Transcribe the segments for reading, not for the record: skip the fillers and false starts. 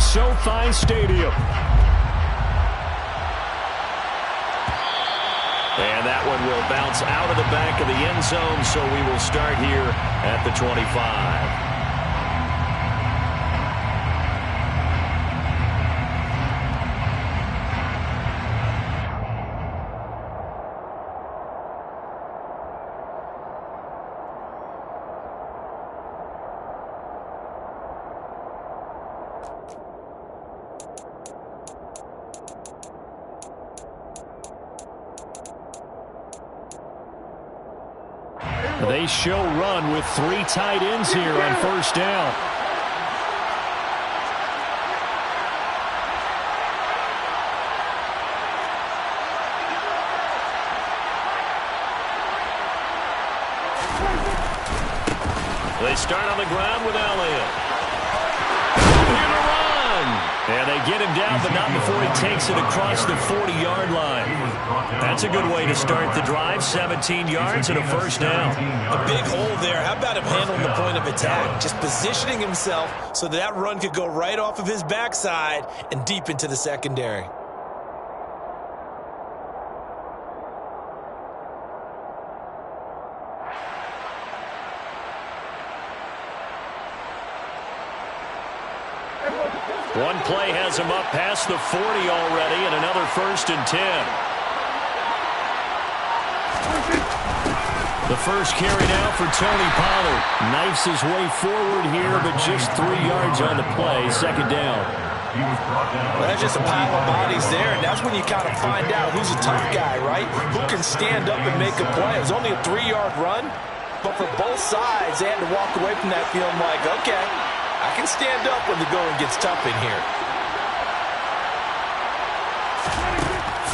SoFi Stadium. And that one will bounce out of the back of the end zone, so we will start here at the 25. They show run with 3 tight ends here on first down. They start on the ground with Elliott. And they get him down, but not before he takes it across the 40-yard line. That's a good way to start the drive. 17 yards and a first down. A big hole there. How about him handling the point of attack? Just positioning himself so that run could go right off of his backside and deep into the secondary. One play has him up past the 40 already, and another 1st and 10. The first carry now for Tony Pollard. Knifes his way forward here, but just 3 yards on the play. Second down. Well, that's just a pile of bodies there, and that's when you kind of find out who's a tough guy, right? Who can stand up and make a play. It was only a 3-yard run, but for both sides, they had to walk away from that feeling like, okay, I can stand up when the going gets tough in here.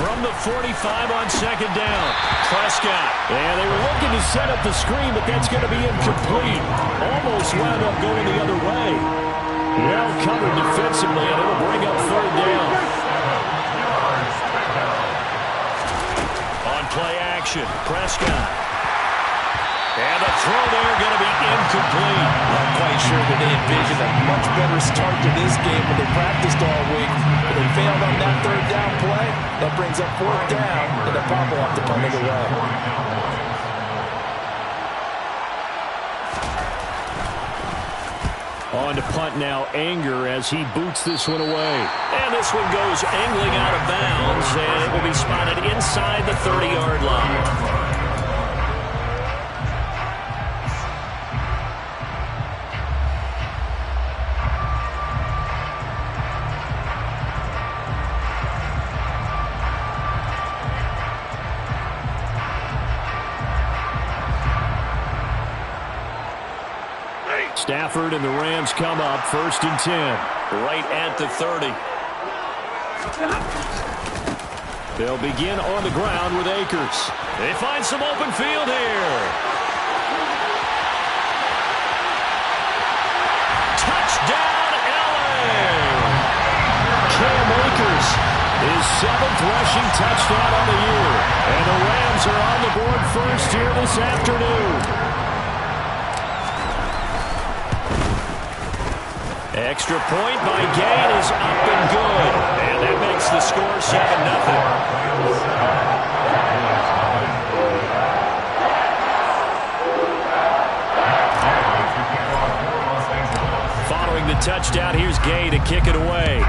From the 45 on second down, Prescott. And they were looking to set up the screen, but that's going to be incomplete. Almost wound up going the other way. Well covered defensively, and it'll bring up third down. On play action, Prescott. And the throw there going to be incomplete. Not quite sure that they envisioned a much better start to this game when they practiced all week. But they failed on that third down play. That brings up fourth down, and the Pop will have to punt it away. On to punt now, Anger, as he boots this one away. And this one goes angling out of bounds, and it will be spotted inside the 30-yard line. Stafford and the Rams come up, 1st and 10. Right at the 30. They'll begin on the ground with Akers. They find some open field here. Touchdown, LA! Cam Akers, his 7th rushing touchdown on the year. And the Rams are on the board first here this afternoon. Extra point by Gain is up and good. And that makes the score 7-0. Following the touchdown, here's Gay to kick it away.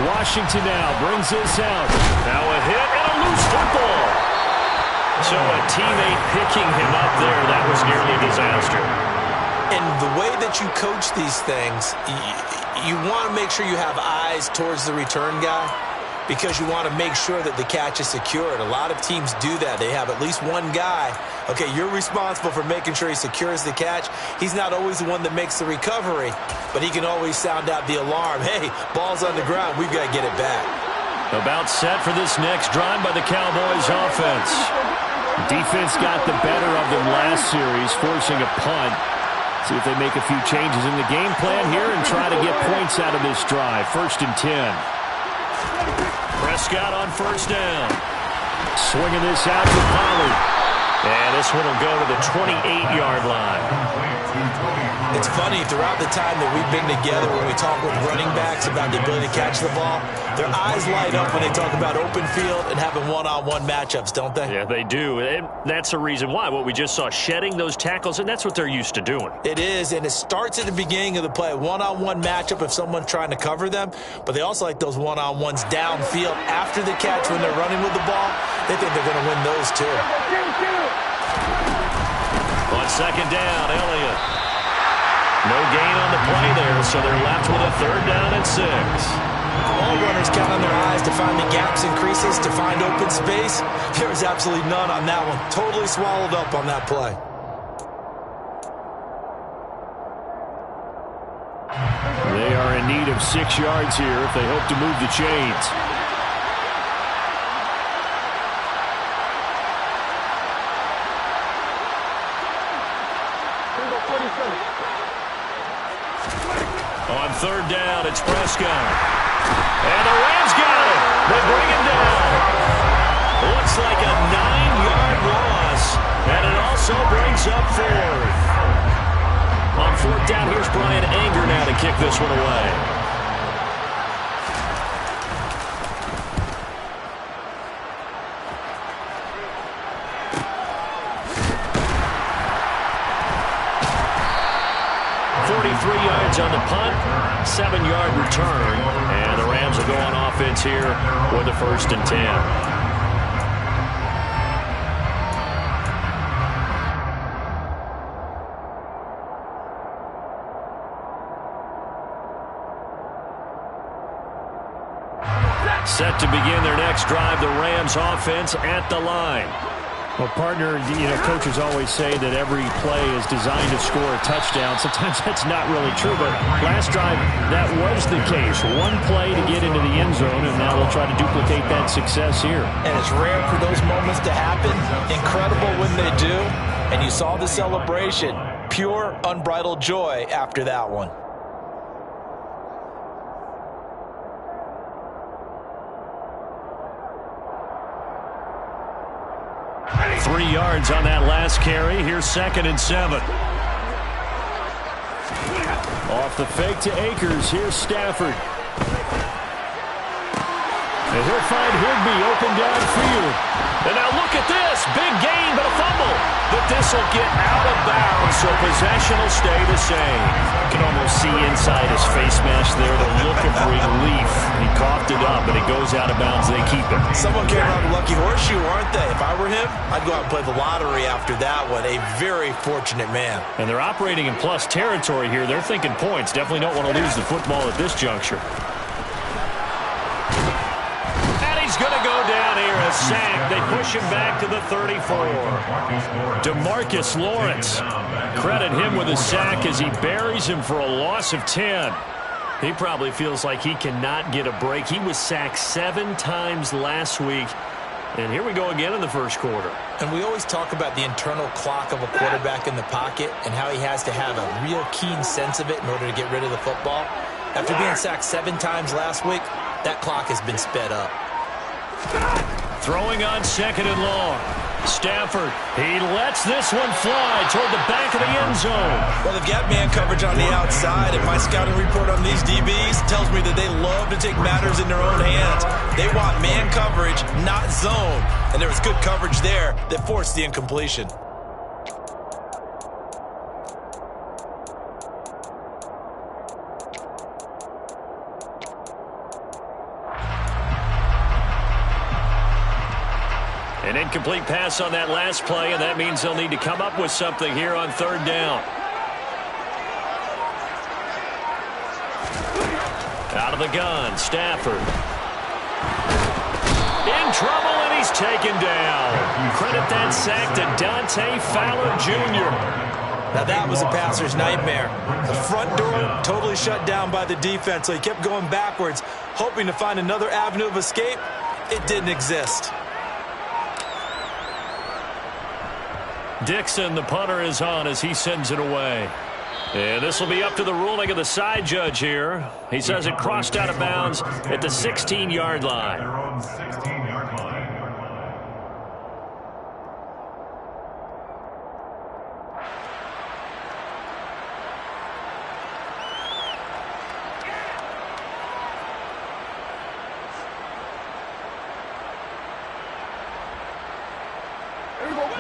Washington now brings this out. Now a hit and a loose football. So a teammate picking him up there, that was nearly a disaster. And the way that you coach these things, you want to make sure you have eyes towards the return guy because you want to make sure that the catch is secured. A lot of teams do that. They have at least one guy. Okay, you're responsible for making sure he secures the catch. He's not always the one that makes the recovery, but he can always sound out the alarm. Hey, ball's on the ground. We've got to get it back. About set for this next drive by the Cowboys offense. Defense got the better of them last series, forcing a punt. See if they make a few changes in the game plan here and try to get points out of this drive. 1st and 10. Prescott on first down. Swinging this out to Pollard. And this one will go to the 28-yard line. It's funny, throughout the time that we've been together, when we talk with running backs about the ability to catch the ball, their eyes light up when they talk about open field and having one-on-one matchups, don't they? Yeah, they do. And that's the reason why. What we just saw, shedding those tackles, and that's what they're used to doing. It is, and it starts at the beginning of the play. One-on-one matchup if someone's trying to cover them, but they also like those one-on-ones downfield after the catch when they're running with the ball. They think they're going to win those too. On second down, Elliott. No gain on the play there, so they're left with a 3rd down and 6. All runners count on their eyes to find the gaps and creases, to find open space. There's absolutely none on that one. Totally swallowed up on that play. They are in need of 6 yards here if they hope to move the chains. On 3rd down, it's Prescott. And the Rams got it. They bring him down. Looks like a 9-yard loss. And it also brings up 4th. On 4th down, here's Brian Anger now to kick this one away. On the punt, 7-yard return, and the Rams will go on offense here with a 1st and 10. Set to begin their next drive, the Rams offense at the line. Well, partner, coaches always say that every play is designed to score a touchdown. Sometimes that's not really true, but last drive, that was the case. One play to get into the end zone, and now they'll try to duplicate that success here. And it's rare for those moments to happen. Incredible when they do. And you saw the celebration. Pure, unbridled joy after that one. 3 yards on that last carry. Here's 2nd and 7. Off the fake to Akers. Here's Stafford. And he'll find Higbee open downfield. And now look at this. Big gain, but a fumble. But this will get out of bounds, so possession will stay the same. You can almost see inside his face mask there the look of relief. He coughed it up, but it goes out of bounds. They keep it. Someone came around a lucky horseshoe, aren't they? If I were him, I'd go out and play the lottery after that one. A very fortunate man. And they're operating in plus territory here. They're thinking points. Definitely don't want to lose the football at this juncture. He's going to go down here, a sack. They push him back to the 34. DeMarcus Lawrence. Credit him with a sack as he buries him for a loss of 10. He probably feels like he cannot get a break. He was sacked 7 times last week. And here we go again in the first quarter. And we always talk about the internal clock of a quarterback in the pocket and how he has to have a real keen sense of it in order to get rid of the football. After being sacked 7 times last week, that clock has been sped up. Throwing on 2nd and long. Stafford, he lets this one fly toward the back of the end zone. Well, they've got man coverage on the outside, and my scouting report on these DBs tells me that they love to take matters in their own hands. They want man coverage, not zone. And there was good coverage there that forced the incompletion. An incomplete pass on that last play, and that means they'll need to come up with something here on 3rd down. Out of the gun, Stafford. In trouble, and he's taken down. Credit that sack to Dante Fowler Jr. Now that was a passer's nightmare. The front door totally shut down by the defense, so he kept going backwards, hoping to find another avenue of escape. It didn't exist. Dixon, the punter, is on as he sends it away. And this will be up to the ruling of the side judge here. He says it crossed out of bounds at the 16-yard line.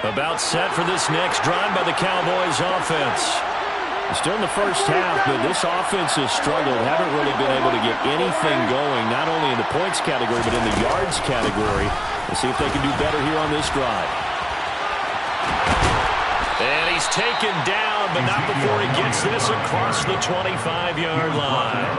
About set for this next drive by the Cowboys offense. Still in the first half, but this offense has struggled. Haven't really been able to get anything going, not only in the points category, but in the yards category. Let's see if they can do better here on this drive. And he's taken down, but not before he gets this across the 25-yard line.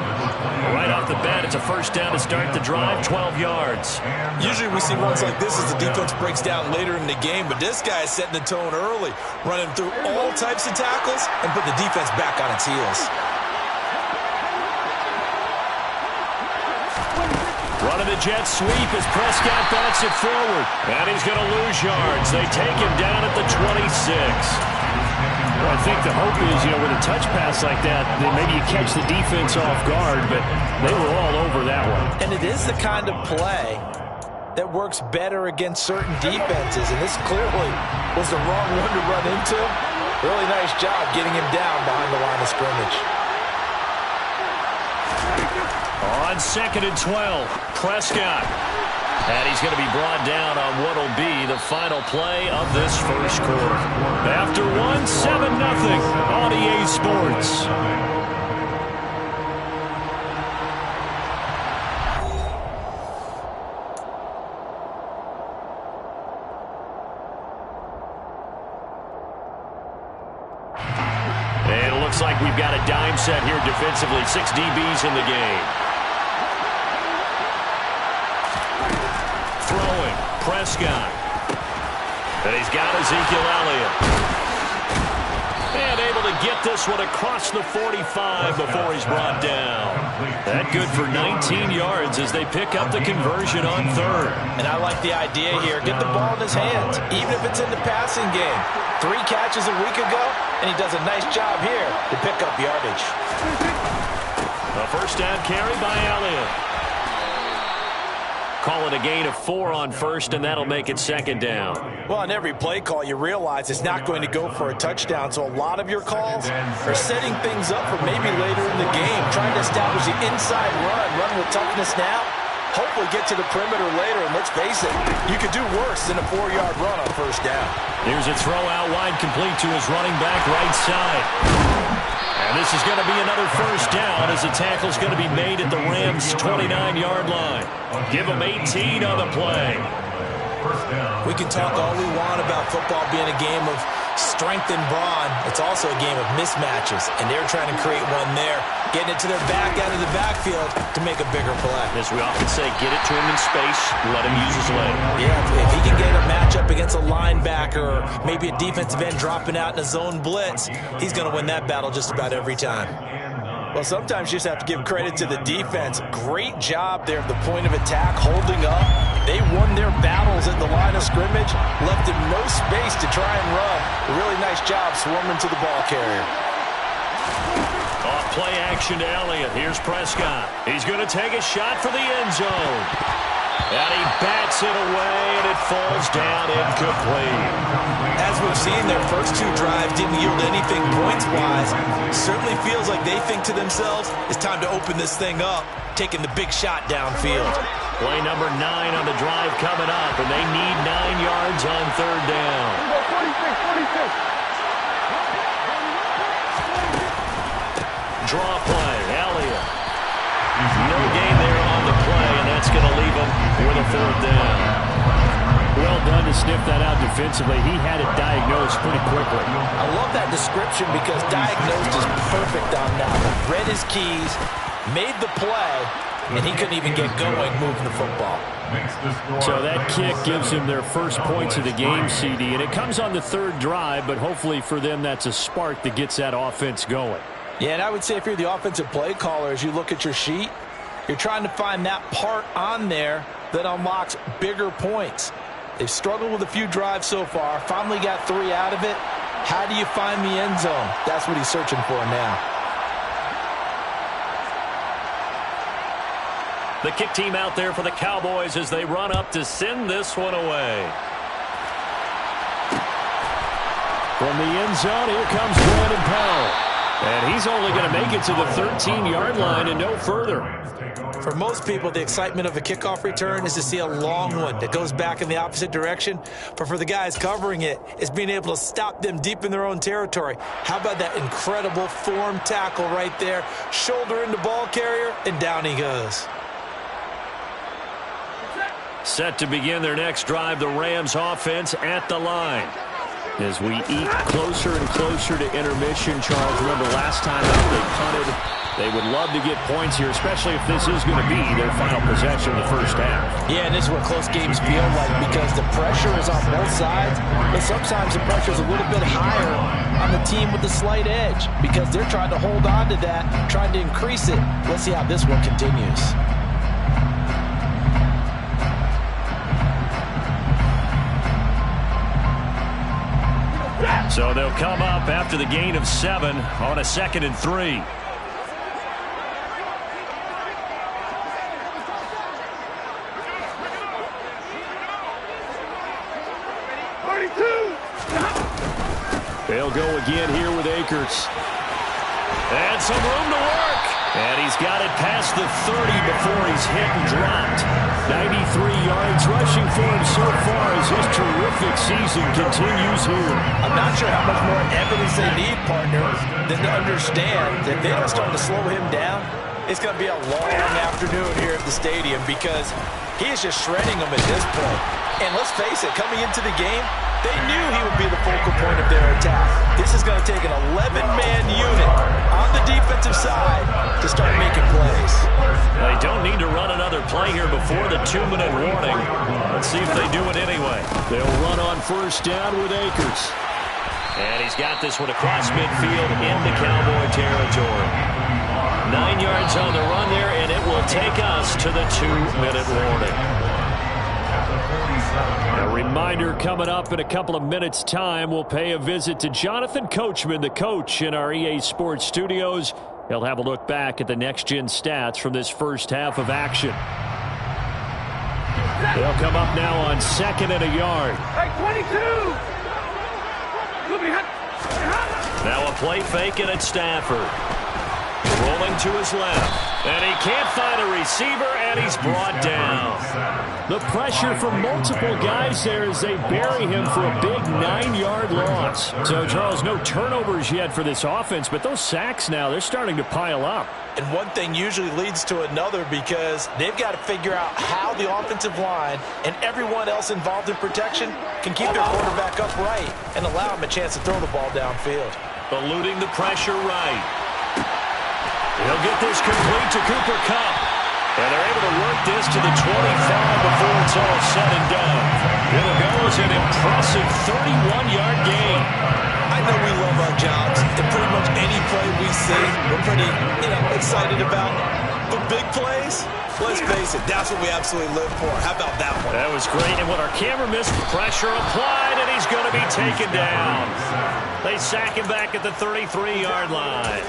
Right off the bat, it's a first down to start the drive, 12 yards. Usually we see ones like this as the defense breaks down later in the game, but this guy is setting the tone early, running through all types of tackles and put the defense back on its heels. Running the jet sweep as Prescott bats it forward. And he's going to lose yards. They take him down at the 26. Well, I think the hope is, with a touch pass like that, then maybe you catch the defense off guard, but they were all over that one. And it is the kind of play that works better against certain defenses, and this clearly was the wrong one to run into. Really nice job getting him down behind the line of scrimmage. On 2nd and 12, Prescott. And he's going to be brought down on what will be the final play of this first quarter. After 7-0 on EA Sports. And it looks like we've got a dime set here defensively. 6 DBs in the game. Throwing, Prescott. And he's got Ezekiel Elliott. And able to get this one across the 45 before he's brought down. That good for 19 yards as they pick up the conversion on 3rd. And I like the idea here. Get the ball in his hands, even if it's in the passing game. 3 catches a week ago, and he does a nice job here to pick up yardage. A first down carry by Elliott. Call it a gain of 4 on 1st, and that'll make it 2nd down. Well, on every play call, you realize it's not going to go for a touchdown, so a lot of your calls are setting things up for maybe later in the game, trying to establish the inside run with toughness now, hopefully get to the perimeter later, and let's face it, you could do worse than a 4-yard run on 1st down. Here's a throw out wide, complete to his running back right side. And this is going to be another first down as the tackle's going to be made at the Rams' 29-yard line. Give them 18 on the play. We can talk all we want about football being a game of strength and brawn. It's also a game of mismatches, and they're trying to create one there, getting it to their back out of the backfield to make a bigger play. As we often say, get it to him in space, let him use his leg. Yeah, if he can get a matchup against a linebacker or maybe a defensive end dropping out in a zone blitz, he's going to win that battle just about every time. Well, sometimes you just have to give credit to the defense. Great job there at the point of attack, holding up. They won their battles at the line of scrimmage, left him no space to try and run. A really nice job swarming to the ball carrier. Off play action to Elliott. Here's Prescott. He's going to take a shot for the end zone. And he bats it away, and it falls down incomplete. As we've seen, their first 2 drives didn't yield anything points-wise. Certainly feels like they think to themselves, it's time to open this thing up, taking the big shot downfield. Play number 9 on the drive coming up, and they need 9 yards on 3rd down. 46. Draw play, Elliott. No gain there on the play, and that's going to leave him with a 4th down. Well done to sniff that out defensively. He had it diagnosed pretty quickly. I love that description because diagnosed is perfect on that one. Read his keys, made the play, and he couldn't even get going moving the football. So that kick gives him their first points of the game, CD, and it comes on the 3rd drive, but hopefully for them that's a spark that gets that offense going. Yeah, and I would say if you're the offensive play caller, as you look at your sheet, you're trying to find that part on there that unlocks bigger points. They've struggled with a few drives so far, finally got 3 out of it. How do you find the end zone? That's what he's searching for now. The kick team out there for the Cowboys as they run up to send this one away. From the end zone, here comes Brandon Powell. And he's only going to make it to the 13-yard line and no further. For most people, the excitement of a kickoff return is to see a long one that goes back in the opposite direction. But for the guys covering it, it's being able to stop them deep in their own territory. How about that incredible form tackle right there? Shoulder into ball carrier, and down he goes. Set to begin their next drive, the Rams offense at the line. As we eat closer and closer to intermission, Charles, remember last time out they punted. They would love to get points here, especially if this is going to be their final possession in the first half. Yeah, and this is what close games feel like because the pressure is on both sides, but sometimes the pressure is a little bit higher on the team with the slight edge because they're trying to hold on to that, trying to increase it. Let's see how this one continues. So they'll come up after the gain of 7 on a 2nd and 3. They'll go again here with Akers. And some room to work. And he's got it past the 30 before he's hit and dropped. 93 yards rushing for him so far as his terrific season continues here. I'm not sure how much more evidence they need, partner, than to understand that if they don't start to slow him down, it's going to be a long afternoon here at the stadium because he is just shredding them at this point. And let's face it, coming into the game, they knew he would be the focal point of their attack. This is going to take an 11-man unit on the defensive side to start making plays. They don't need to run another play here before the 2-minute warning. Let's see if they do it anyway. They'll run on first down with Akers. And he's got this one across midfield into Cowboy territory. 9 yards on the run there, and it will take us to the 2-minute warning. A reminder coming up in a couple of minutes' time, we'll pay a visit to Jonathan Coachman, the coach in our EA Sports studios. He'll have a look back at the next-gen stats from this first half of action. They'll come up now on 2nd and a yard. Hey, 22! Now a play fake and it's Stafford. Rolling to his left. And he can't find a receiver, and he's brought down. The pressure from multiple guys there as they bury him for a big 9-yard loss. So, Charles, no turnovers yet for this offense, but those sacks now, they're starting to pile up. And one thing usually leads to another because they've got to figure out how the offensive line and everyone else involved in protection can keep their quarterback upright and allow him a chance to throw the ball downfield. Eluding the pressure right. He'll get this complete to Cooper Kupp. And they're able to work this to the 25 before it's all said and done. It'll go as an impressive 31-yard gain. I know we love our jobs, and pretty much any play we see, we're pretty, excited about. But big plays, let's face it, that's what we absolutely live for. How about that one? That was great, and what our camera missed, pressure applied, and he's going to be taken down. They sack him back at the 33-yard line.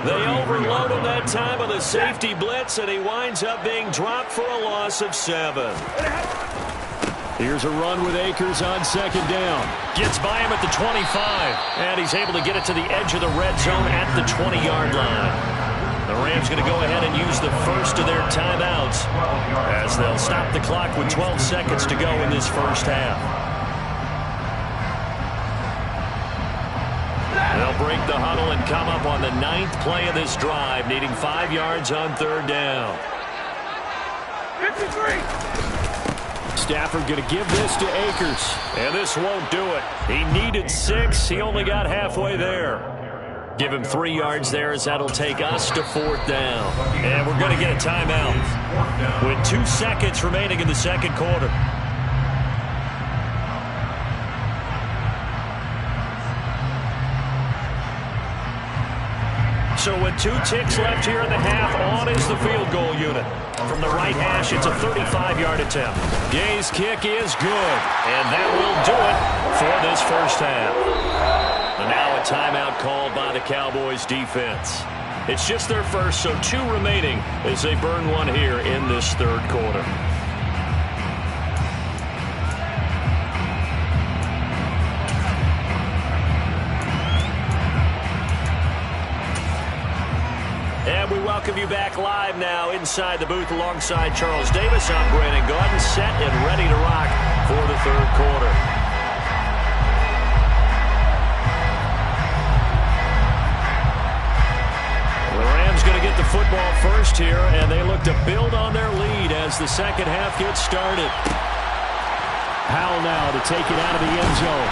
They overload him that time with a safety blitz, and he winds up being dropped for a loss of 7. Here's a run with Akers on 2nd down. Gets by him at the 25, and he's able to get it to the edge of the red zone at the 20-yard line. The Rams going to go ahead and use the first of their timeouts as they'll stop the clock with 12 seconds to go in this first half. They'll break the huddle and come up on the 9th play of this drive, needing 5 yards on 3rd down. 53! Stafford going to give this to Akers. And this won't do it. He needed 6. He only got halfway there. Give him 3 yards there as that'll take us to 4th down. And we're going to get a timeout with 2 seconds remaining in the second quarter. So with 2 ticks left here in the half, on is the field goal unit. From the right hash, it's a 35-yard attempt. Gay's kick is good, and that will do it for this first half. And now a timeout called by the Cowboys defense. It's just their first, so 2 remaining as they burn one here in this 3rd quarter. you back live now inside the booth alongside Charles Davis. I'm Brandon Gaudin, set and ready to rock for the third quarter. The Rams going to get the football first here, and they look to build on their lead as the second half gets started. Powell now to take it out of the end zone.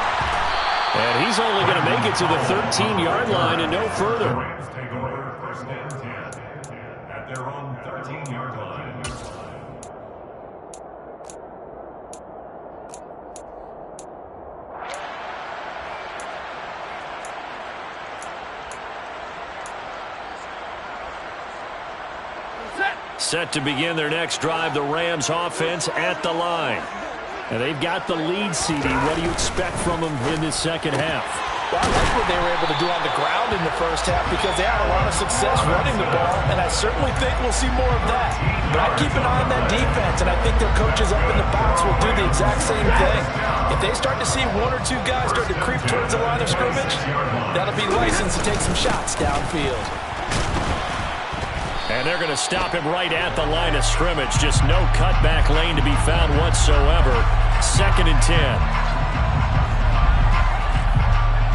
And he's only going to make it to the 13-yard line and no further. Take over first and 10 at their own 13-yard line. Set to begin their next drive, the Rams offense at the line. And they've got the lead, CD. What do you expect from them in this second half? Well, I like what they were able to do on the ground in the first half because they had a lot of success running the ball, and I certainly think we'll see more of that. But I keep an eye on that defense, and I think their coaches up in the box will do the exact same thing. If they start to see one or two guys start to creep towards the line of scrimmage, that'll be license to take some shots downfield. And they're going to stop him right at the line of scrimmage. Just no cutback lane to be found whatsoever. 2nd and 10.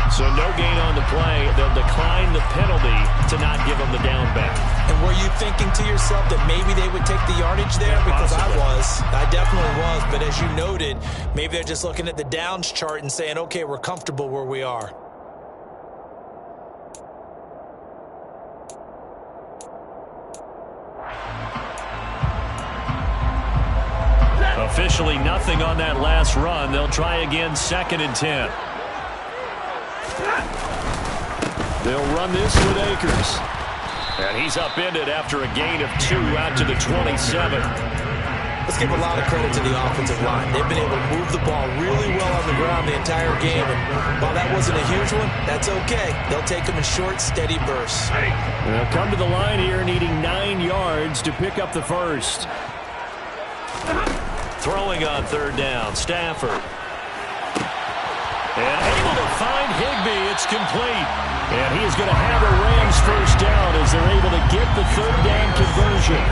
So no gain on the play. They'll decline the penalty to not give them the down back. And were you thinking to yourself that maybe they would take the yardage there? Because I was. I definitely was. But as you noted, maybe they're just looking at the downs chart and saying, okay, we're comfortable where we are. Officially nothing on that last run. They'll try again 2nd and 10. They'll run this with Akers. And he's upended after a gain of 2 out to the 27. Let's give a lot of credit to the offensive line. They've been able to move the ball really well on the ground the entire game. And while that wasn't a huge one, that's okay. They'll take them in short, steady bursts. They'll come to the line here needing 9 yards to pick up the first. Throwing on 3rd down, Stafford. And able to find Higbee. It's complete. And he is going to have a Rams first down as they're able to get the 3rd down conversion.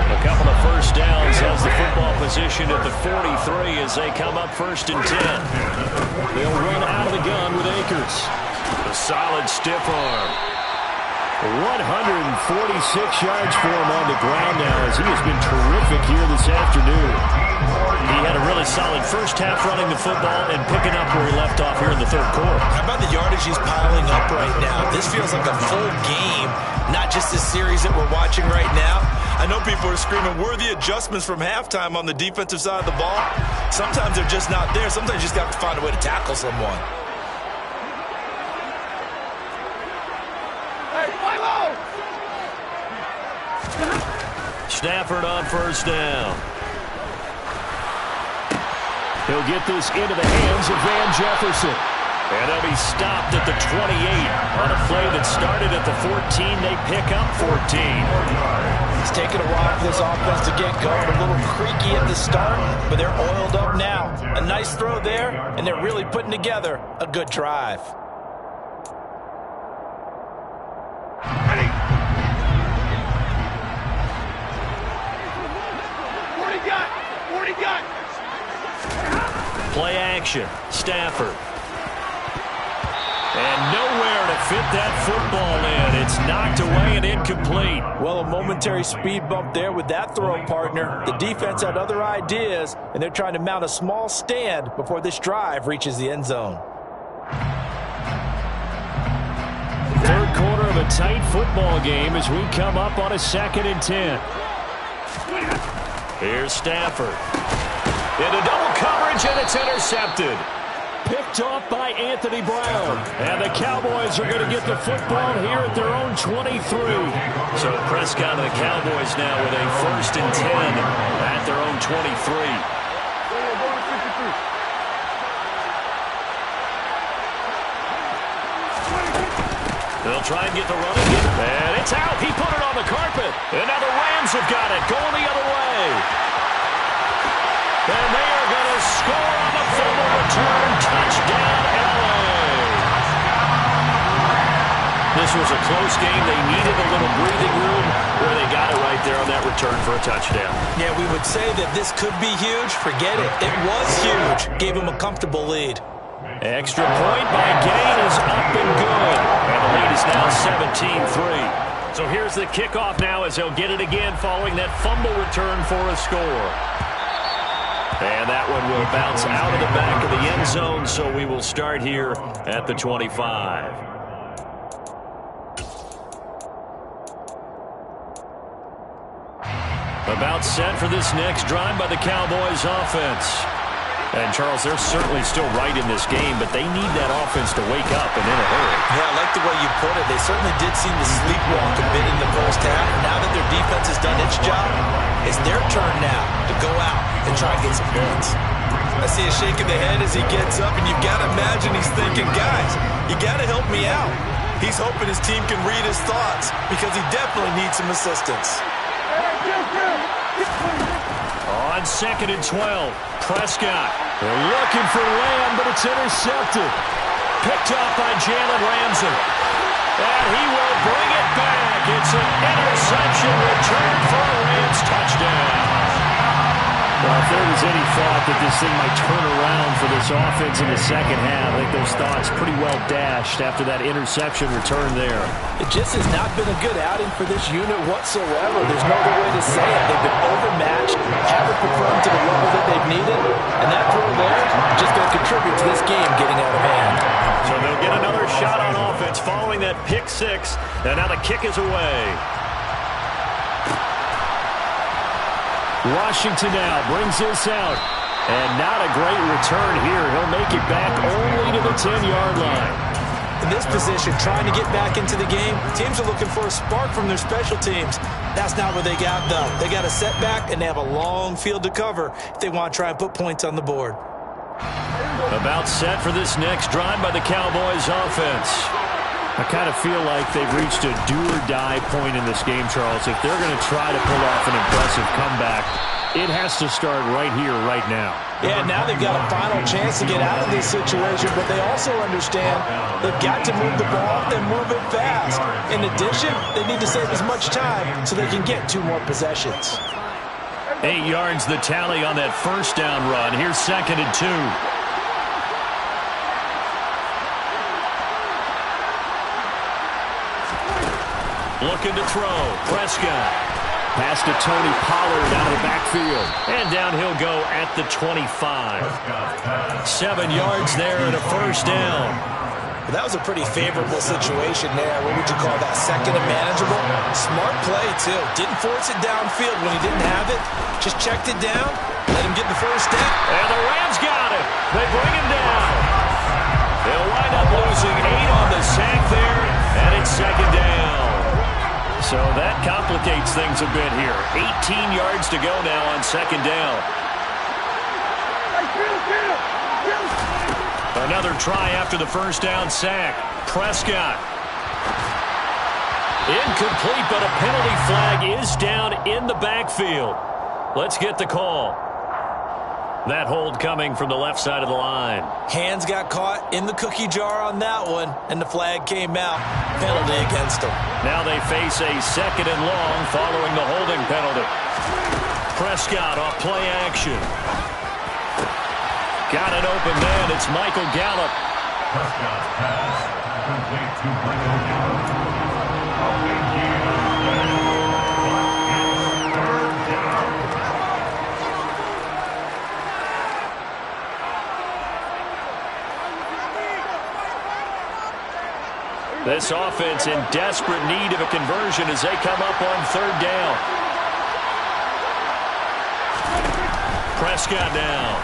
A couple of first downs has the football position at the 43 as they come up 1st and 10. They'll run out of the gun with Akers. A solid stiff arm. 146 yards for him on the ground now as he has been terrific here this afternoon. He had a really solid first half running the football and picking up where he left off here in the 3rd quarter. How about the yardage he's piling up right now? This feels like a full game, not just this series that we're watching right now. I know people are screaming, worthy adjustments from halftime on the defensive side of the ball. Sometimes they're just not there. Sometimes you just got to find a way to tackle someone. Stafford on 1st down. He'll get this into the hands of Van Jefferson. And they'll be stopped at the 28 on a play that started at the 14. They pick up 14. It's taken a while for this offense to get going. A little creaky at the start, but they're oiled up now. A nice throw there, and they're really putting together a good drive. Play action. Stafford. And nowhere to fit that football in. It's knocked away and incomplete. Well, a momentary speed bump there with that throw, partner. The defense had other ideas, and they're trying to mount a small stand before this drive reaches the end zone. 3rd quarter of a tight football game as we come up on a 2nd and 10. Here's Stafford. Into double coverage, and it's intercepted. Picked off by Anthony Brown. And the Cowboys are going to get the football here at their own 23. So Prescott and the Cowboys now with a 1st and 10 at their own 23. They'll try and get the run again. And it's out. He put it on the carpet. And now the Rams have got it. Going the other way. And they are going to score on the fumble return. Touchdown, L.A. This This was a close game. They needed a little breathing room where they got it right there on that return for a touchdown. Yeah, we would say that this could be huge. Forget it. It was huge. Gave him a comfortable lead. Extra point by Gain is up and good. And the lead is now 17-3. So here's the kickoff now as they'll get it again following that fumble return for a score. And that one will bounce out of the back of the end zone, so we will start here at the 25. About set for this next drive by the Cowboys offense. And, Charles, they're certainly still right in this game, but they need that offense to wake up and in a hurry. Yeah, I like the way you put it. They certainly did seem to sleepwalk a bit in the first half. Now that their defense has done its job, it's their turn now to go out and try and get some points. I see a shake of the head as he gets up, and you've got to imagine he's thinking, guys, you got to help me out. He's hoping his team can read his thoughts because he definitely needs some assistance. On 2nd and 12, Prescott. They're looking for Lamb, but it's intercepted. Picked up by Jalen Ramsey. And he will bring it back. It's an interception return for a Rams touchdown. Well, if there was any thought that this thing might turn around for this offense in the second half, I think those thoughts pretty well dashed after that interception return there. It just has not been a good outing for this unit whatsoever. There's no other way to say it. They've been overmatched, haven't performed to the level that they've needed, and that throw there just going to contribute to this game getting out of hand. So they'll get another shot on offense following that pick six, and now the kick is away. Washington now brings this out. And not a great return here. He'll make it back only to the 10-yard line. In this position, trying to get back into the game, teams are looking for a spark from their special teams. That's not what they got, though. They got a setback, and they have a long field to cover if they want to try and put points on the board. About set for this next drive by the Cowboys offense. I kind of feel like they've reached a do-or-die point in this game, Charles. If they're going to try to pull off an impressive comeback, it has to start right here, right now. Yeah, now they've got a final chance to get out of this situation, but they also understand they've got to move the ball and move it fast. In addition, they need to save as much time so they can get 2 more possessions. 8 yards the tally on that first down run. Here's 2nd and 2. Looking to throw. Prescott. Pass to Tony Pollard out of the backfield. And down he'll go at the 25. 7 yards there and a first down. Well, that was a pretty favorable situation there. What would you call that? Second and manageable? Smart play, too. Didn't force it downfield when he didn't have it. Just checked it down. Let him get the first down. And the Rams got him. They bring him down. They'll wind up losing 8 on the sack there. And it's 2nd down. So that complicates things a bit here. 18 yards to go now on 2nd down. Another try after the first down sack. Prescott. Incomplete, but a penalty flag is down in the backfield. Let's get the call. That hold coming from the left side of the line. Hands got caught in the cookie jar on that one, and the flag came out. Penalty against them. Now they face a 2nd and long following the holding penalty. Prescott off play action. Got an open man. It's Michael Gallup. Prescott pass complete to Michael Gallup. This offense in desperate need of a conversion as they come up on 3rd down. Prescott now.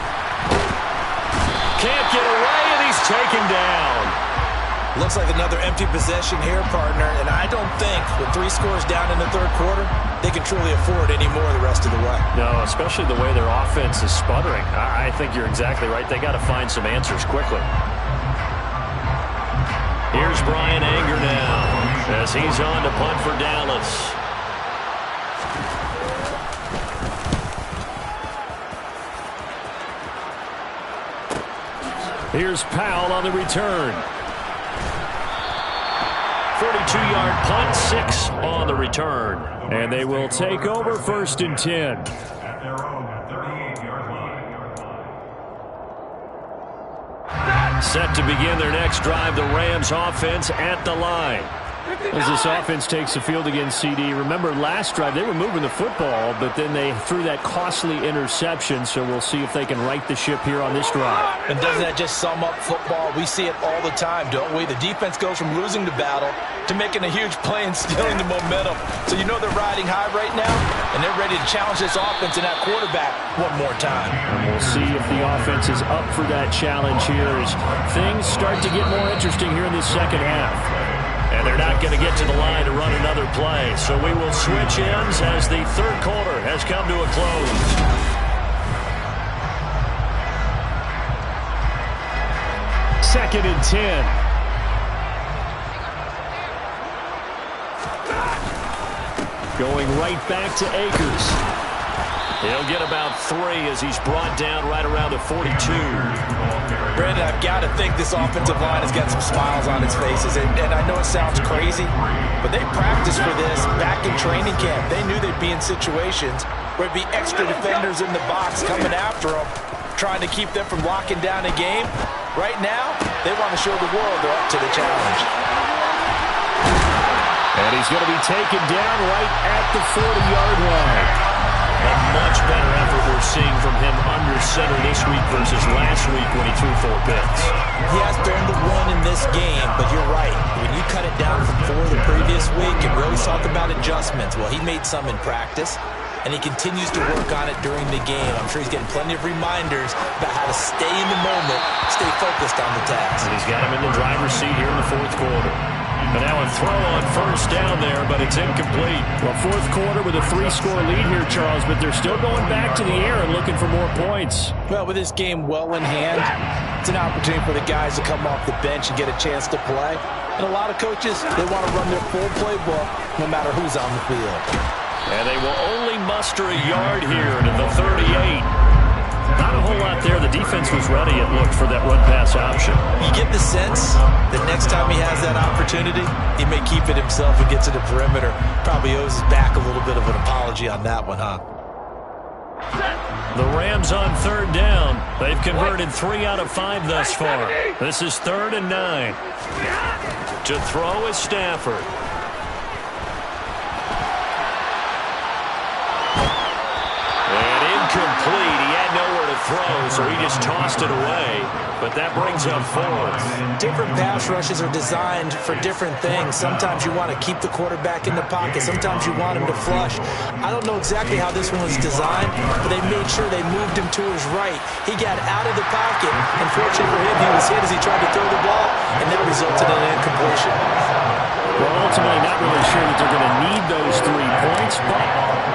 Can't get away, and he's taken down. Looks like another empty possession here, partner, and I don't think with 3 scores down in the 3rd quarter, they can truly afford any more the rest of the way. No, especially the way their offense is sputtering. I think you're exactly right. They got to find some answers quickly. Here's Brian Anger now as he's on to punt for Dallas. Here's Powell on the return. 42-yard punt, 6 on the return. And they will take over 1st and 10. At their own 38-yard line. Set to begin their next drive, the Rams offense at the line. As this offense takes the field against CD, remember last drive they were moving the football, but then they threw that costly interception, so we'll see if they can right the ship here on this drive. And doesn't that just sum up football? We see it all the time, don't we? The defense goes from losing the battle to making a huge play and stealing the momentum. So you know they're riding high right now, and they're ready to challenge this offense and that quarterback one more time. And we'll see if the offense is up for that challenge here as things start to get more interesting here in this second half. And they're not going to get to the line to run another play. So we will switch ends as the third quarter has come to a close. Second and 10. Going right back to Akers. He'll get about 3 as he's brought down right around the 42. Brandon, I've got to think this offensive line has got some smiles on its faces. And I know it sounds crazy, but they practiced for this back in training camp. They knew they'd be in situations where it'd be extra defenders in the box coming after them, trying to keep them from locking down a game. Right now, they want to show the world they're up to the challenge. And he's going to be taken down right at the 40-yard line. A much better effort we're seeing from him under center this week versus last week when he threw 4 picks. He has burned the 1 in this game, but you're right. When you cut it down from 4 the previous week, and we always talk about adjustments. Well, he made some in practice, and he continues to work on it during the game. I'm sure he's getting plenty of reminders about how to stay in the moment, stay focused on the task. And he's got him in the driver's seat here in the 4th quarter. And now a throw on 1st down there, but it's incomplete. Well, 4th quarter with a 3-score lead here, Charles, but they're still going back to the air and looking for more points. Well, with this game well in hand, it's an opportunity for the guys to come off the bench and get a chance to play. And a lot of coaches, they want to run their full playbook no matter who's on the field. And they will only muster a yard here to the 38. Not a whole lot there. The defense was ready, it looked, for that run-pass option. You get the sense that next time he has that opportunity, he may keep it himself and get to the perimeter. Probably owes his back a little bit of an apology on that one, huh? The Rams on 3rd down. They've converted 3 out of 5 thus far. This is 3rd and 9. To throw is Stafford. And incomplete. He had nowhere to throw, so he just tossed it away. But that brings up 4th. Different pass rushes are designed for different things. Sometimes you want to keep the quarterback in the pocket. Sometimes you want him to flush. I don't know exactly how this one was designed, but they made sure they moved him to his right. He got out of the pocket. Unfortunately for him, he was hit as he tried to throw the ball, and that resulted in an incompletion. Well, ultimately, not really sure that they're going to need those 3 points, but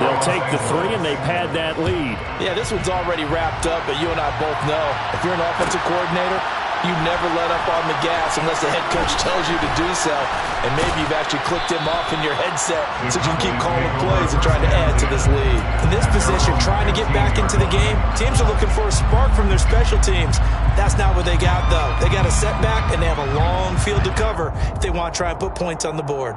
they'll take the 3, and they pad that lead. Yeah, this one's already wrapped up, but you and I both know if you're an offensive coordinator, you never let up on the gas unless the head coach tells you to do so. And maybe you've actually clicked him off in your headset so you can keep calling plays and trying to add to this lead. In this position, trying to get back into the game, teams are looking for a spark from their special teams. That's not what they got, though. They got a setback, and they have a long field to cover if they want to try and put points on the board.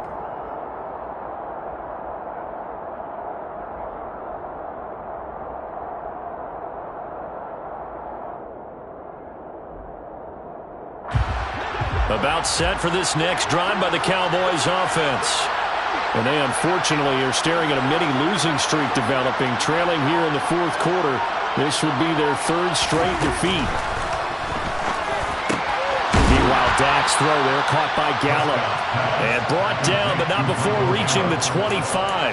About set for this next drive by the Cowboys offense. And they unfortunately are staring at a mini-losing streak developing, trailing here in the 4th quarter. This would be their 3rd straight defeat. Meanwhile, Dak's throw there caught by Gallup. And brought down, but not before reaching the 25.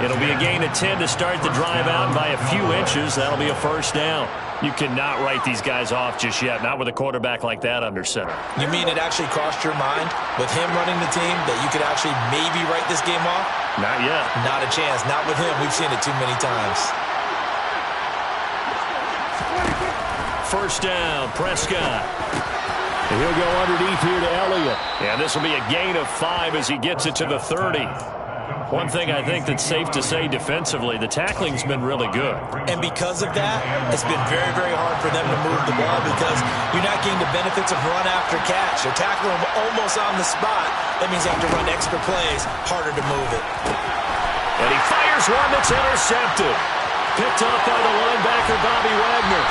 It'll be a gain of 10 to start the drive out by a few inches. That'll be a 1st down. You cannot write these guys off just yet, not with a quarterback like that under center. You mean it actually crossed your mind with him running the team that you could actually maybe write this game off? Not yet. Not a chance. Not with him. We've seen it too many times. 1st down, Prescott. And he'll go underneath here to Elliott. And this will be a gain of 5 as he gets it to the 30. One thing I think that's safe to say defensively, the tackling's been really good. And because of that, it's been very, very hard for them to move the ball because you're not getting the benefits of run after catch. They're tackling them almost on the spot. That means they have to run extra plays, harder to move it. And he fires one that's intercepted. Picked off by the linebacker, Bobby Wagner.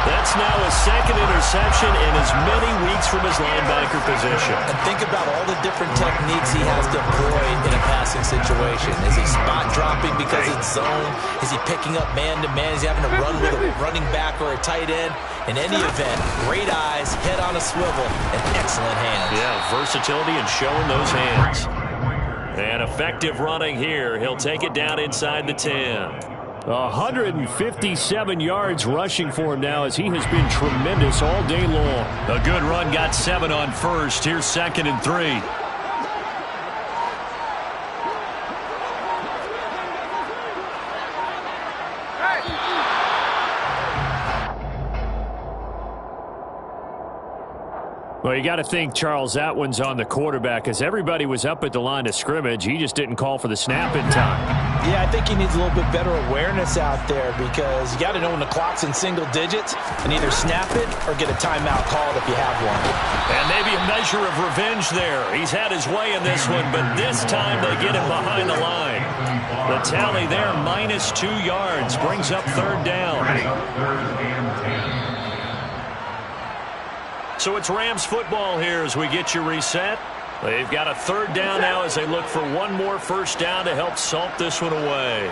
That's now his second interception in as many weeks from his linebacker position. And think about all the different techniques he has to employ in a passing situation. Is he spot dropping because it's zone? Is he picking up man-to-man? Is he having to run with a running back or a tight end? In any event, great eyes, head on a swivel, and excellent hands. Yeah, versatility and showing those hands. And effective running here. He'll take it down inside the 10. 157 yards rushing for him now as he has been tremendous all day long. A good run, got 7 on first. Here's 2nd and 3. Well, you got to think, Charles, that one's on the quarterback as everybody was up at the line of scrimmage. He just didn't call for the snap in time. Yeah, I think he needs a little bit better awareness out there because you got to know when the clock's in single digits and either snap it or get a timeout called if you have one. And maybe a measure of revenge there. He's had his way in this one, but this time they get him behind the line. The tally there, -2 yards, brings up 3rd down. So it's Rams football here as we get you reset. They've got a 3rd down now as they look for one more first down to help salt this one away.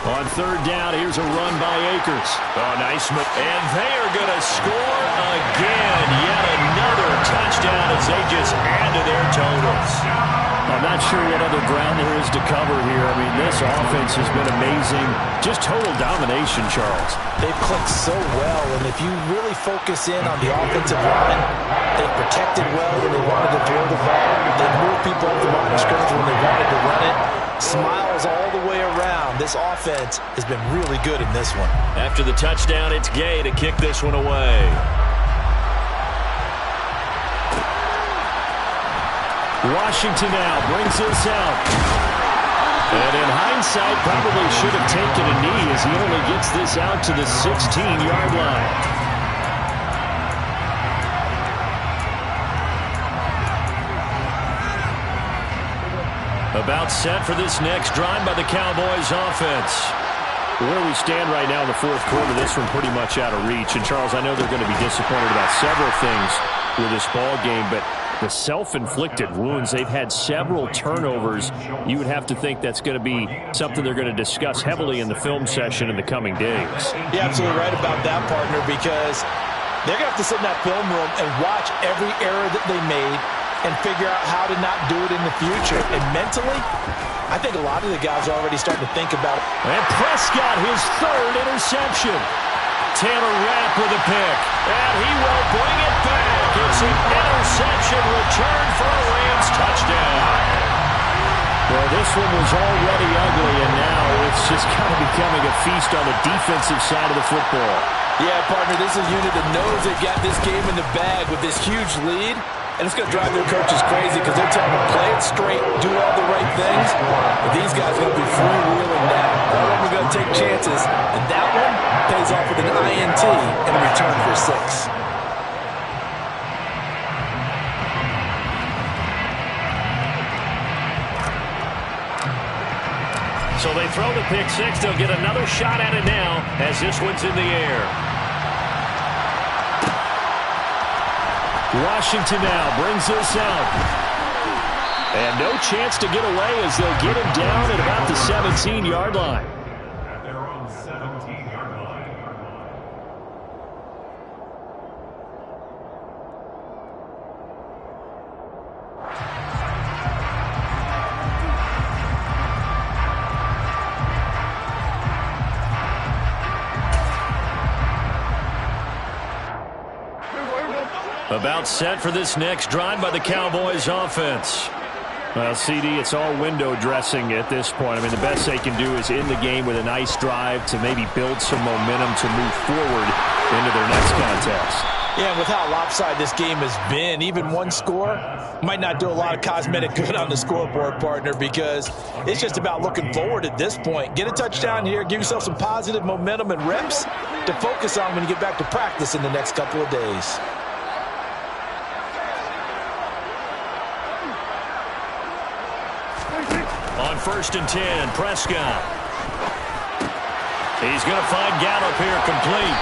On 3rd down, here's a run by Akers. Oh, nice. And they are going to score again. Yet another touchdown as they just add to their totals. I'm not sure what other ground there is to cover here. I mean, this offense has been amazing. Just total domination, Charles. They've clicked so well, and if you really focus in on the offensive line, they've protected well when they wanted to throw the ball. They've moved people off the line of scrimmage when they wanted to run it. Smiles all the way around. This offense has been really good in this one. After the touchdown, it's Gay to kick this one away. Washington now brings this out. And in hindsight, probably should have taken a knee as he only gets this out to the 16-yard line. About set for this next drive by the Cowboys offense. Where we stand right now in the 4th quarter, this one pretty much out of reach. And, Charles, I know they're going to be disappointed about several things with this ball game, but the self-inflicted wounds, they've had several turnovers. You would have to think that's going to be something they're going to discuss heavily in the film session in the coming days. You're absolutely right about that, partner, because they're going to have to sit in that film room and watch every error that they made and figure out how to not do it in the future. And mentally, I think a lot of the guys are already starting to think about it. And Prescott, his 3rd interception. Taylor Rapp with a pick. And he will bring it back. It's an interception return for a Rams touchdown. Well, this one was already ugly, and now it's just kind of becoming a feast on the defensive side of the football. Yeah, partner, this is a unit that knows they've got this game in the bag with this huge lead. And it's going to drive their coaches crazy because they're telling them, play it straight, do all the right things. But these guys are going to be freewheeling now. All of them are going to take chances. And that one pays off with an INT and a return for 6. So they throw the pick 6. They'll get another shot at it now as this one's in the air. Washington now brings this out. And no chance to get away as they'll get him down at about the 17-yard line. At their own 17-yard line. About set for this next drive by the Cowboys offense. Well, CD, it's all window dressing at this point. I mean, the best they can do is in the game with a nice drive to maybe build some momentum to move forward into their next contest. Yeah, with how lopsided this game has been, even one score might not do a lot of cosmetic good on the scoreboard, partner, because it's just about looking forward at this point. Get a touchdown here, give yourself some positive momentum and reps to focus on when you get back to practice in the next couple of days. On 1st and 10, Prescott. He's going to find Gallup here complete.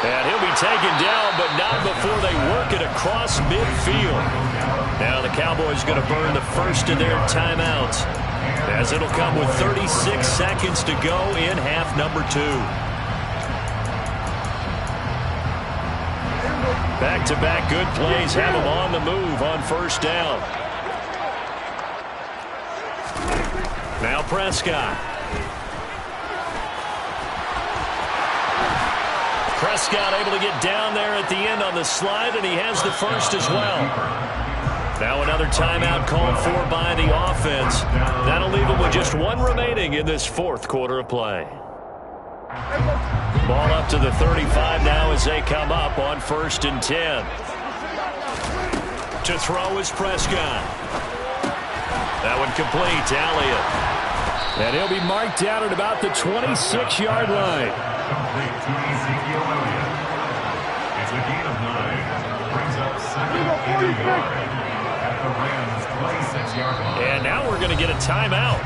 And he'll be taken down, but not before they work it across midfield. Now the Cowboys going to burn the first of their timeouts, as it'll come with 36 seconds to go in half number 2. Back-to-back good plays have them on the move on 1st down. Now Prescott. Prescott able to get down there at the end on the slide, and he has the first as well. Now another timeout called for by the offense. That'll leave them with just 1 remaining in this 4th quarter of play. Ball up to the 35 now as they come up on 1st and 10. To throw is Prescott. That one complete to Elliott. And he'll be marked down at about the 26-yard line. Complete to Ezekiel Elliott. It's a gain of 9. Brings up 2nd and 8 at the Rams' 26-yard line. And now we're going to get a timeout.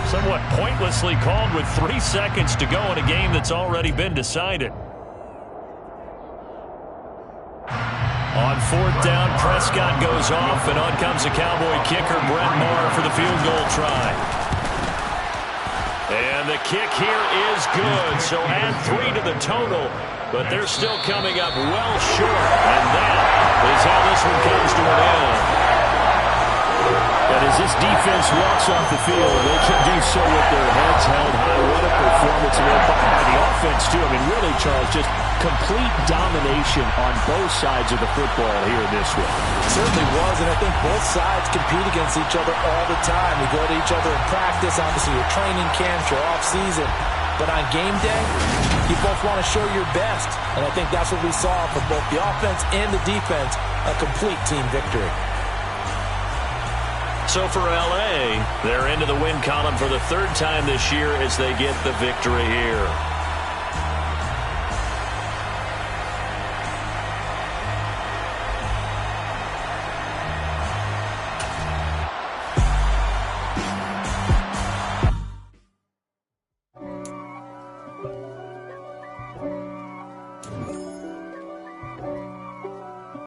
Somewhat pointlessly called with 3 seconds to go in a game that's already been decided. On 4th down, Prescott goes off, and on comes the Cowboy kicker, Brett Maher, for the field goal try. And the kick here is good, so add 3 to the total, but they're still coming up well short, and that is how this one comes to an end. And as this defense walks off the field, they can do so with their heads held high. What a performance by the offense, too. I mean, really, Charles, just complete domination on both sides of the football here in this one. It certainly was, and I think both sides compete against each other all the time. You go to each other in practice, obviously your training camps, your off-season. But on game day, you both want to show your best. And I think that's what we saw from both the offense and the defense, a complete team victory. So for L.A., they're into the win column for the 3rd time this year as they get the victory here.